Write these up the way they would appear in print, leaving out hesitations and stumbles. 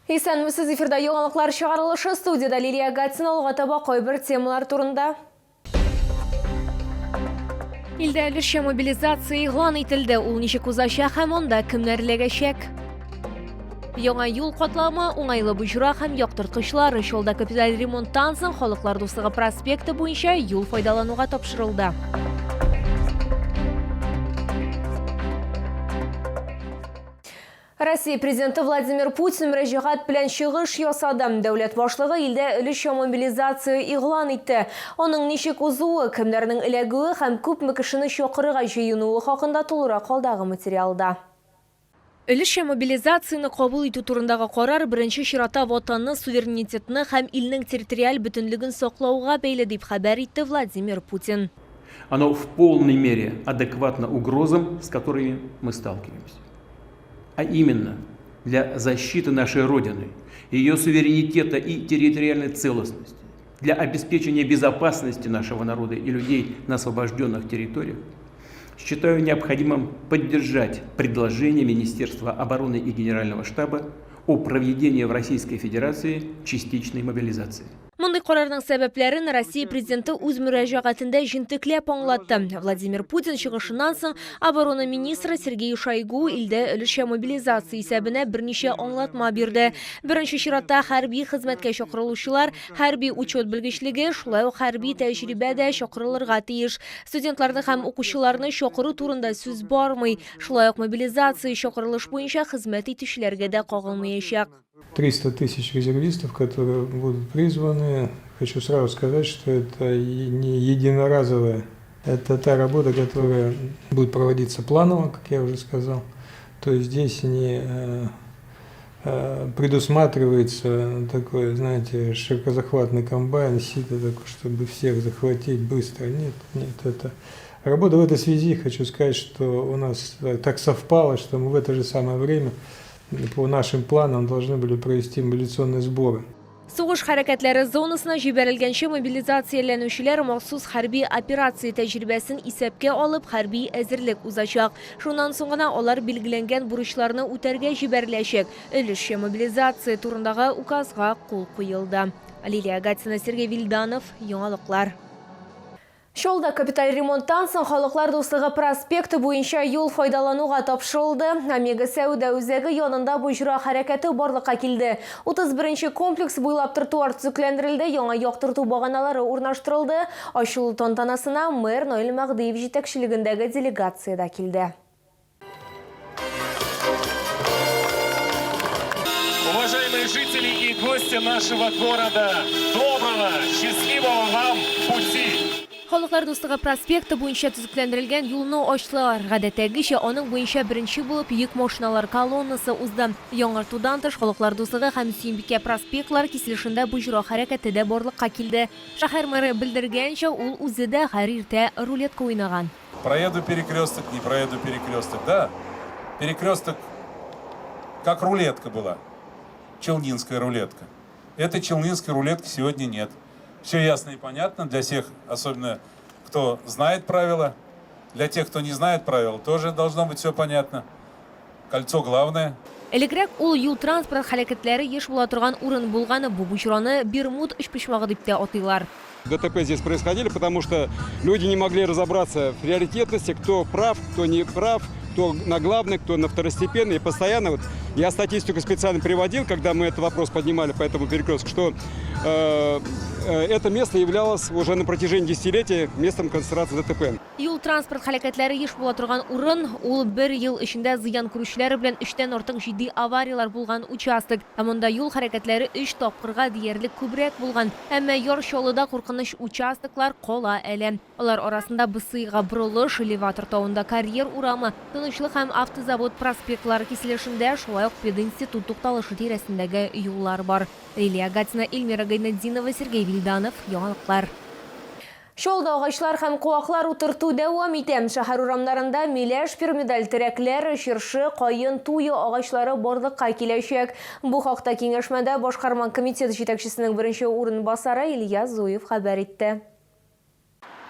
Исәнмесез, эфирда яңалыклар чыгарылышы, студияда Лилия Гатсина, алга таба кайбер темалар турында. Илдә өлешчә мобилизация игълан ителде. Ул ничек узачак һәм анда кемнәр эләгәчәк? Яңа юл катламы, уңайлы буҗра һәм яктырткычлар Чаллыда капиталь ремонттан соң Халыклар дуслыгы проспекты буенча юл файдалануга тапшырылды. Россия президенты Владимир Путин мөрәҗәгать белән чыгыш ясады. Дәүләт башлыгы илдә өлешчә мобилизация игълан итте. Аның ничек узуы, кемнәрнең эләгүе һәм күпме кешене чакырырга җыенуы хакында тулырак алдагы материалда. Өлешчә мобилизацияны кабул итү турындагы карар беренче чиратта ватанны, суверенитетны һәм илнең территориаль бөтенлеген саклауга бәйле дип хәбәр итте Владимир Путин. Оно в полной мере адекватно угрозам, с которыми мы сталкиваемся. А именно для защиты нашей Родины, ее суверенитета и территориальной целостности, для обеспечения безопасности нашего народа и людей на освобожденных территориях, считаю необходимым поддержать предложение Министерства обороны и Генерального штаба о проведении в Российской Федерации частичной мобилизации. Мондый карарның сәбәпләрен Россия президенты үз мөрәҗәгатендә җентекләп аңлатты. Владимир Путин чыгышыннан соң оборона министры Сергей Шойгу илдә өлешчә мобилизация исәбенә берничә аңлатма бирде. Беренче чиратта хәрби хезмәткә чакырылучылар хәрби учет белгечлеге, шулай ук хәрби тәҗрибәдә чакырылырга тиеш. Студентларны һәм укучыларны чакыру турында сүз бармый. Шулай ук мобилизация чакырылыш буенча хезмәт итүчеләргә дә кагылмаячак. 300 тысяч резервистов, которые будут призваны. Хочу сразу сказать, что это не единоразовая. Это та работа, которая будет проводиться планово, как я уже сказал. То есть здесь не предусматривается такой, знаете, широкозахватный комбайн, сито такое, чтобы всех захватить быстро. Нет, это работа в этой связи. Хочу сказать, что у нас так совпало, что мы в это же самое время по нашим планам должны были провести мобилизационные сборы. Сугыш хәрәкәтләре зонасына җибәрелгәнче мобилизацияләнүчеләр махсус хәрби операция тәҗрибәсен исәпкә алып хәрби әзерлек узачак. Шуннан соң гына алар билгеләнгән бурычларны үтәргә җибәреләчәк. Өлешчә мобилизация турындагы указга кул куелды. Лилия Гатсина, Сергей Вильданов, яңалыклар. Чаллыда капиталь ремонттан соң Халыклар дуслыгы проспекты буенча юл файдалануга тапшырылды. Омега сәүдә үзәге янында буҗра хәрәкәте барлыкка килде. 31-нче комплекс буйлап тротуар төзекләндерелде, яңа яктырту баганалары урнаштырылды. Ачылу тантанасына мэр Наил Мәгъдиев җитәкчелегендәге делегация да килде. Уважаемые жители и гости нашего города, доброго, счастливого вам пути! Халыклар дуслыгы проспекты буенча төзекләндерелгән юлны ачтылар. Гадәттәгечә аның буенча беренче булып йөк машиналар колоннасы узды. Яңартудан тыш Халыклар дуслыгы һәм Сөембикә проспектлар киселешендә буҗра хәрәкәте дә барлыкка килде. Шәһәр мэры белдергәнчә, ул үзе дә һәр иртә рулетка уйнаган. Проеду перекресток, не проеду перекресток. Да, перекресток как рулетка была. Челнинская рулетка. Этой челнинской рулетки сегодня нет. Все ясно и понятно для всех, особенно кто знает правила. Для тех, кто не знает правил, тоже должно быть все понятно. Кольцо главное. Элегрәк ул юл транспорт хәрәкәтләре еш була торган урын булганы, бу буҗраны Бермуд өчпочмагы дип тә атыйлар. ДТП здесь происходили, потому что люди не могли разобраться в приоритетности, кто прав, кто не прав, кто на главный, кто на второстепенный. И постоянно, вот, я статистику специально приводил, когда мы этот вопрос поднимали по этому перекрестку, что это место являлось уже на протяжении десятилетий местом концентрации ДТП. Юл транспорт хәрәкәтләре еш була торган урын, ул бер ел эчендә зыян күрүчеләре белән 3тән артык җитди авариялар булган участок. Монда юл хәрәкәтләре 3 тапкырга диярлек күбрәк булган. Әмма яр Чаллыда куркыныч участоклар кала әле. Алар арасында Бысыйга борылыш, элеватор тавында карьер урамы, Тынычлык һәм автозавод проспектлары киселешендә, шулай ук пединститут тукталышы тирәсендәге юллар бар. Лилия Гатсина, Эльмира Гайнетдинова, Сергей Вильданов, яңалыклар. Чаллыда агачлар һәм куаклар утырту дәвам итә. Шәһәр урамнарында миләш, пирамидаль терәкләр, чыршы, кайын, туе агачлары барлыкка киләчәк. Бу хакта киңәшмәдә башкарма комитет җитәкчесенең беренче урынбасары Илья Зуев хәбәр итте.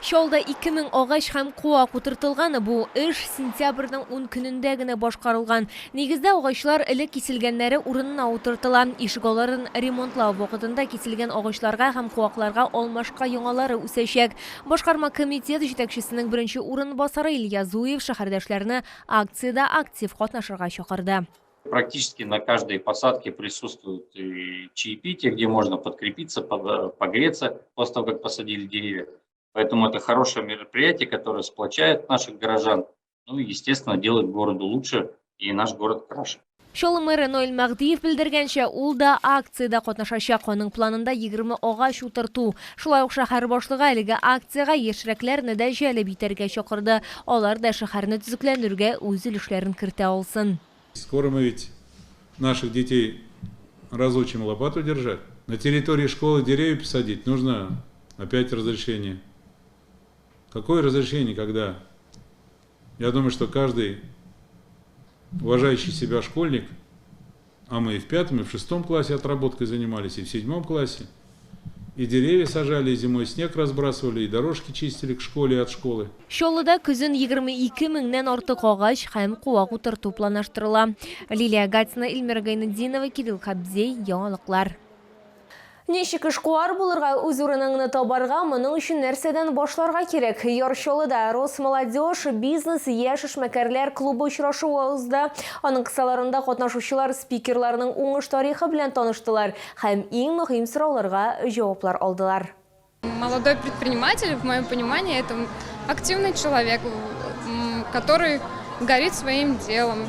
Шолда 2000 ағаш һәм куа кутыртылган, бу эш сентябрьнең 10 көнендә генә башкарылган. Нигездә агачлар элек киселгәннәре урынына утыртыла. Ишегаларын ремонтлау вакытында киселгән агачларга һәм куакларга алмашка яңалары үсәчәк. Башкарма комитет җитәкчесенең беренче урынбасары Илья Зуев шәһәрдәшләрне акциядә актив катнашырга чакырды. Практически на каждой посадке присутствует и чаепитие, где можно подкрепиться, погреться после того, как посадили деревья. Поэтому это хорошее мероприятие, которое сплочает наших горожан, ну и, естественно, делает городу лучше и наш город краше. Шолы мэры Ноэль Мәгдиев белдергәнчә, ул да акциядә катнашачак. Аның планында 20 агач утырту. Шулай ук шәһәр башлыгы әлеге акцияга яшьрәкләрне дә җәлеп итәргә чакырды. Алар да шәһәрне төзекләндерүгә үз өлешләрен кертә алсын. Скоро мы ведь наших детей разучим лопату держать. На территории школы деревья посадить нужно опять разрешение. Какое разрешение, когда? Я думаю, что каждый уважающий себя школьник, а мы и в 5, и в 6 классе отработкой занимались, и в 7 классе, и деревья сажали, и зимой снег разбрасывали, и дорожки чистили к школе и от школы. Шолыда күзен 22 меңнән артык агач һәм куак утырту планлаштырыла. Лилия Гатина, Эльмира Гайнетдинова, Кирилл Хабзей, яңалыклар. Ничек эш куар булырга, үз урыныңны табарга, моның өчен нәрсәдән башларга кирәк? Яршолыда Росмолодежь бизнес яшь эшмәкәрләр клубы очрашуы узды. Аның кысаларында катнашучылар спикерларның уңыш тарихы белән таныштылар һәм иң мөһим сорауларга җаваплар алдылар. Молодой предприниматель, в моем понимании, это активный человек, который горит своим делом,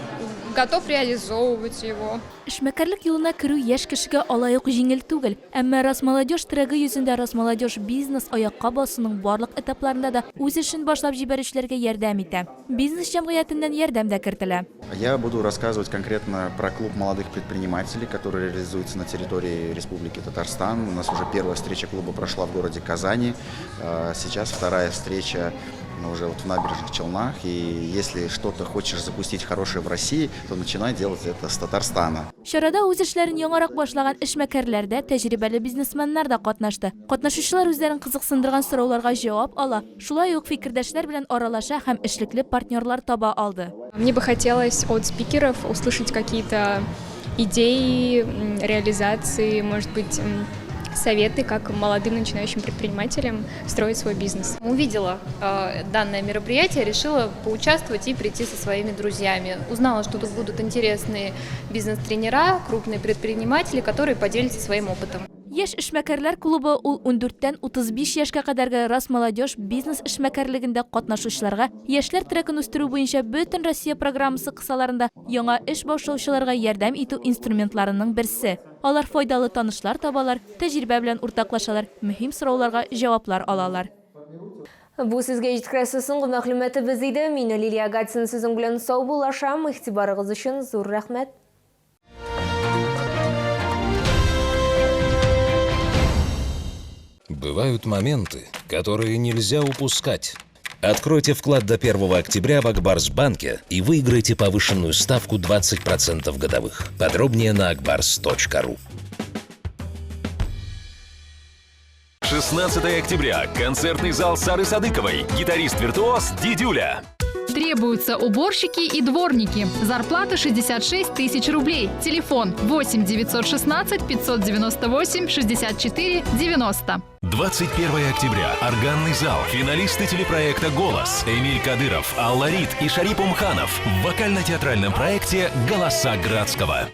готов реализовывать его. Эшмәкәрлек юлына керү яшь кешегә алайык җиңел түгел. Әмма Росмолодежь трәге йөзендә Росмолодежь бизнес аякка басуның барлык этапларында да үз эшен башлап җибәрүчеләргә ярдәм итә. Бизнес җәмгыятеннән ярдәм дә кертелә. Я буду рассказывать конкретно про клуб молодых предпринимателей, который реализуется на территории Республики Татарстан. У нас уже первая встреча клуба прошла в городе Казани. Сейчас вторая встреча уже вот в Набережных Челнах. И если что-то хочешь запустить хорошее в России, то начинай делать это с Татарстана. Чарада үз эшләрен яңарак башлаган эшмәкәрләр дә, тәҗрибәле бизнесменнар да катнашты. Катнашучылар үзләрен кызыксындырган сорауларга җавап ала, шулай ук фикердәшләр белән аралаша һәм эшлекле партнерлар таба алды. Мне бы хотелось от спикеров услышать какие-то идеи, реализации, может быть, советы, как молодым начинающим предпринимателям строить свой бизнес. Увидела данное мероприятие, решила поучаствовать и прийти со своими друзьями. Узнала, что тут будут интересные бизнес-тренера, крупные предприниматели, которые поделятся своим опытом. Яшь эшмәкәрләр клубы ул 14-тән 35 яшькә кадәрге Росмолодежь бизнес эшмәкәрлегендә катнашучыларга яшьләр трекын үстерү буенча бөтен Россия программасы кысаларында яңа эш башлаучыларга ярдәм итү инструментларының берсе. Алар файдалы танышлар табалар, тәҗрибә белән уртаклашалар, мөһим сорауларга җаваплар алалар. Бу сезгә җиткерәсе соңгы мәгълүматыбыз иде. Мин Лилия Гатина сезнең белән сау булашам. Игътибарыгыз өчен зур рәхмәт. Бывают моменты, которые нельзя упускать. Откройте вклад до 1 октября в Акбарсбанке и выиграйте повышенную ставку 20% годовых. Подробнее на akbars.ru. 16 октября. Концертный зал Сары Садыковой. Гитарист-виртуоз Дидюля. Требуются уборщики и дворники. Зарплата 66 тысяч рублей. Телефон 8 916 598 64 90. 21 октября. Органный зал. Финалисты телепроекта «Голос» Эмиль Кадыров, Алла Рид и Шарип Умханов в вокально-театральном проекте «Голоса Градского».